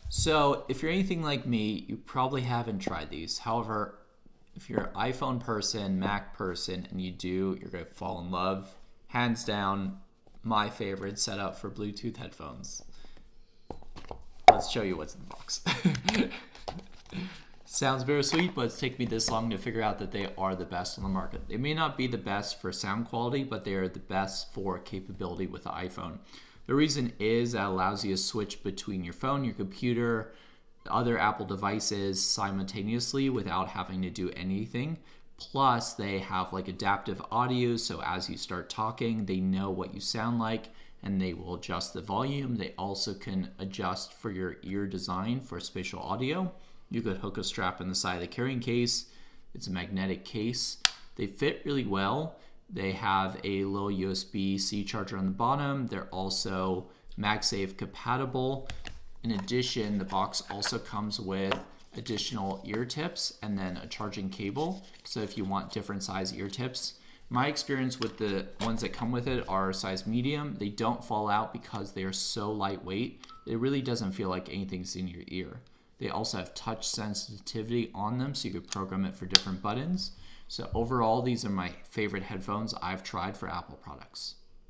So if you're anything like me, you probably haven't tried these. However, if you're an iPhone person, Mac person, and you do, you're going to fall in love. Hands down, my favorite setup for Bluetooth headphones. Let's show you what's in the box. Sounds bittersweet, but it's taken me this long to figure out that they are the best on the market. They may not be the best for sound quality, but they are the best for capability with the iPhone. The reason is that allows you to switch between your phone, your computer, other Apple devices simultaneously without having to do anything. Plus, they have like adaptive audio, so as you start talking, they know what you sound like and they will adjust the volume. They also can adjust for your ear design for spatial audio. You could hook a strap in the side of the carrying case. It's a magnetic case. They fit really well. They have a little USB-C charger on the bottom. They're also MagSafe compatible. In addition, the box also comes with additional ear tips and then a charging cable. So if you want different size ear tips, my experience with the ones that come with it are size medium. They don't fall out because they are so lightweight. It really doesn't feel like anything's in your ear. They also have touch sensitivity on them, so you could program it for different buttons. So overall, these are my favorite headphones I've tried for Apple products.